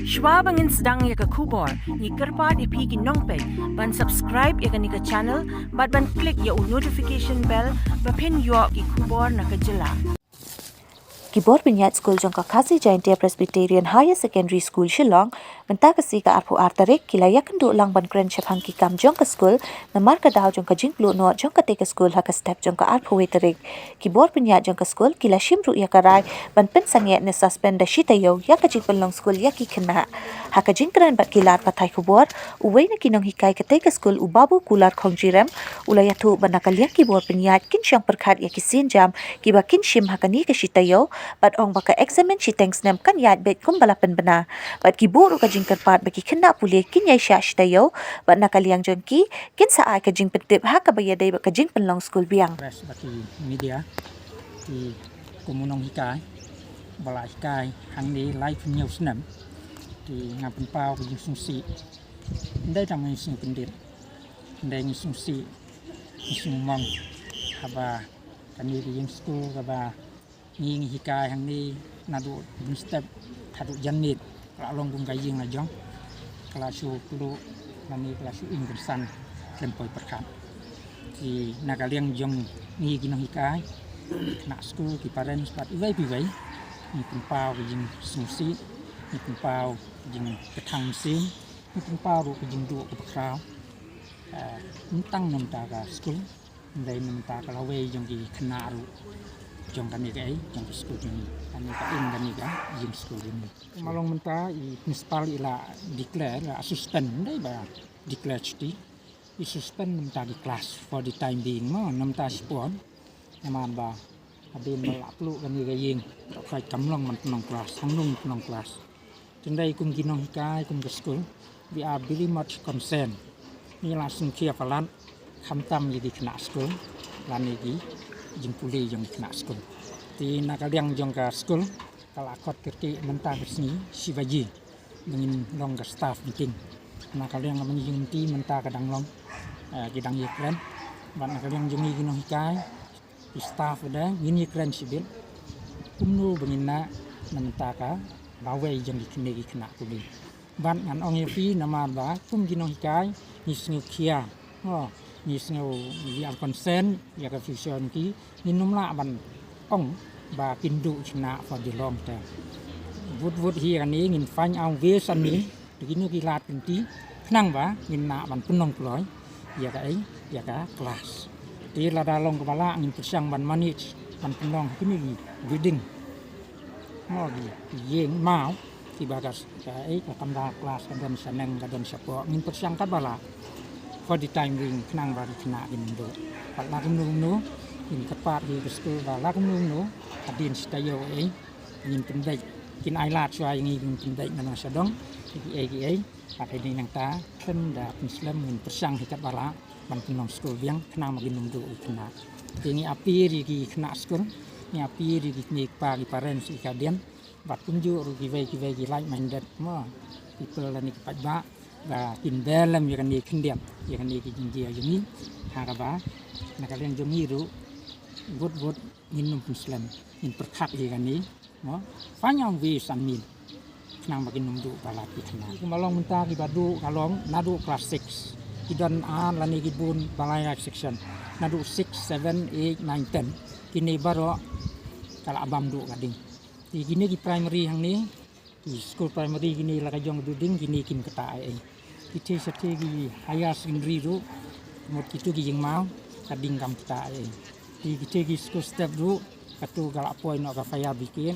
Schwabangin sedang ya ke kubor, ni kerpat ipi ki nongpet, ban subscribe ya ke ni ke channel, ban klik ya notification bell, pen yo ki kubor na ke jela. Kibor Binyat School jong ka Kasi Jaintia Presbyterian Higher Secondary School Shillong menta kasi ka arpu artarik kila yakan du lang ban kren chapang ki kam jong ka school namar ka daw jong ka jingplu no jong ka te ka school ha ka step jong ka arpu wetarik Kibor Binyat jong ka school kila shimru ya ka rai ban pen sangye ne suspend da shita yo ya ka jingpel long school ya ki kena ha ka jingkren bat kilar patai kubor uwei na kinong hikai ka te ka school ubabu kular khongjirem ulaya tu banakal ya Kibor Binyat kin syang perkhat ya ki sin jam kiba kin shim ha ka ni ka shita yo bat ong baka examen si thanks nem kan yat bet kum balapan bena bat ki buru ka jing kerpat baki kena pulih kin yai sya shtayo bat nakaliang jongki kin sa ai ka jing petip ha ka baya dai ka jing penlong school biang press baki media di kumunong hikai bala hikai hang ni live news nem di ngapen pau ka jing sungsi ndai tang sing pendit ndai ni sungsi sing mong haba kani di jing school haba ni hikai hang ni nadu step hadu janit kala long bung gaying la jong kala su kulu nani kala su ingresan lempoi perkat di nakaliang jong ni ginong hikai nak school ki parents pat iwai piwai ni pempau jing sungsi ni pempau jing ketang mesin ni pempau ru jing du ke pekrau mentang nam ta ka school ndai nam ta ka lawe jong ki khna ru jong kami kai jong school ini kami ka in kami ka jing school ini malong menta I principal ila declare la suspend dai ba declare cuti I suspend menta di class for the time being mo namta spon eman ba adin malak lu kami ka ying kai kamlong man penong class hangnung penong class tendai kum ginong kai kum ke school we are very much concerned ni langsung kia palan khamtam jadi kena school lani gi jing puli jong kena school di nakaliang jong ka school kala akot kerti menta bersni sivaji mengin long ka staff meeting nakaliang amani jing ti menta kadang long kidang yekren ban nakaliang jong ni ginong hikai staff ada ngin yekren sibil umnu bengina menta ka bawe jong dikene kena puli ban ngan ong yepi nama ba kum ginong hikai ni sngu kia ni sngu we are concerned ya ka future ki ni numla ban ong ba kindu china for the long term vut hi kan ni ngin fany ang ve san ni begini ki lat pinti knang ba ngin na ban punong ploy ya ka ai ya ka kelas ti la dalong kepala ngin persang ban manage ban punong kini wedding mo gi yeng mau ti bagas ka ai ka kamda kelas kan saneng ka dan sapo ngin persang ka bala for the time being knang ba kena indo pat la nu in kepat di school ba la nu adin stayo ai ngin pendai kin ai lat swai ngin pendai na sadong ki pat ini nang ta ken da muslim ngin persang hikat bala ban pinong school biang kena magin nundu kena ini api ri ki kena school ni api ri ki pa ki parents ki kadian bat kunju ru ki vai like minded mo people la ni pat ba và in dalam ya kan ni kendiam ya kan ni kijinjia jemi haraba nakalian jemi ru gut minum muslim in perkat ya kan ni mo fanyang vi samin kenang bagi numdu balati kena kumalong menta ki badu kalong nadu class 6 idon an lani kibun balai section nadu 6 7 8 9 10 kini baro kala abam du gading di gini ki primary hang ni di school primary gini la kajong duding gini kin kata ai kita strategi higher secondary ru mod kitu gi jing mau kading kam kita di kita gi school step ru katu galak poi no ka faya bikin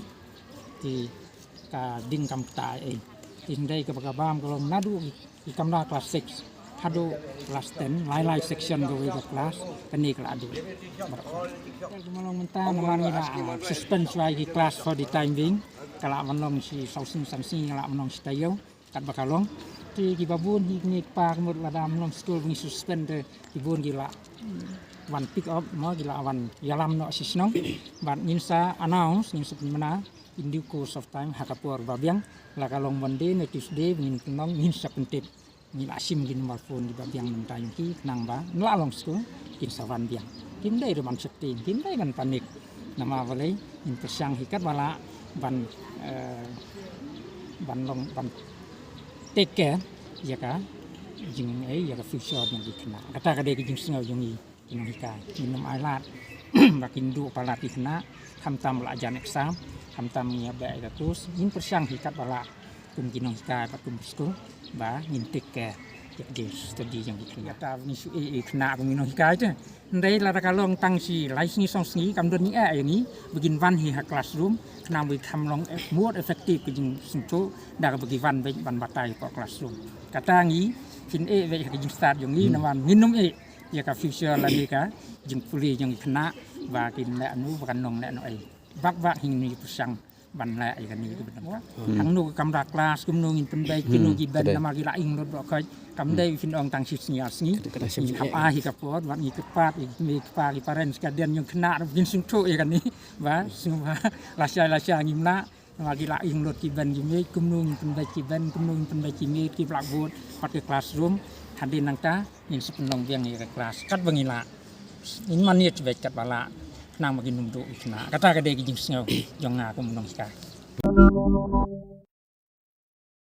di ka ding kam kita tindai ke bagabam kalau nadu di kamda kelas 6 hadu kelas 10 lai section go ke kelas kani kala adu malong menta namani la suspend lagi kelas for the time being kala manong si sausin sansi kala manong stayo kat bakalong ti gibabun ni pa kemud ladam long school ni suspend gibun gila one pick up mo gila one yalam no sisnong ban ninsa announce nin supmana in due course of time hakapur babiang la kalong Monday ne Tuesday ngin kenong ngin sapentip ngin asim ngin marfon di babiang mentayung ki nang ba la long school kin sawan biang kim dai roman sekti kim dai kan panik nama balai in persang hikat bala ban ban long ban take care ya ka jing ya ka future yang dikena kata ka de jing singa jong i kinong hika minum alat makin du palat dikena hamtam la jan exam hamtam nya ba ka terus min persyang hikat bala kum kinong hika patum school ba min take care ya de study yang dikena ta ni su kena kum kinong hika je ndai la ka long tang si lai sni song sni kam don ni yang ni begin van hi ha classroom kena we tham long more effective jing sinto da bagi van batai ko classroom kata ngi fin ve ka jing start yang ni nawan minum ya ka future la ni ka jing puli yang kena và kin la nu kan nong la no ai bak hing ni pusang ban la ai kan ni ku benam hang nu kam ra kelas kum nu ngin pen bai kin nu gi ben nama gi la ing rot ba kai kam dai fin ong tang sis nya sni hap a hi ka pot wat ni ke pat mi pa ki parents ka den yang kena bin sung tho ai kan ni ba sung ba la sha ngim na nama gi la ing rot ki ben gi mi kum nu ngin pen bai ki ben kum nu ngin pen bai ki mi ki blackboard pat ke classroom hadin nang ta ngin sepenong biang ni ke kelas kat bangila in manit vet kat bala nang magin numdo ikna kata ka de gi jing singaw jong nga ko munong ska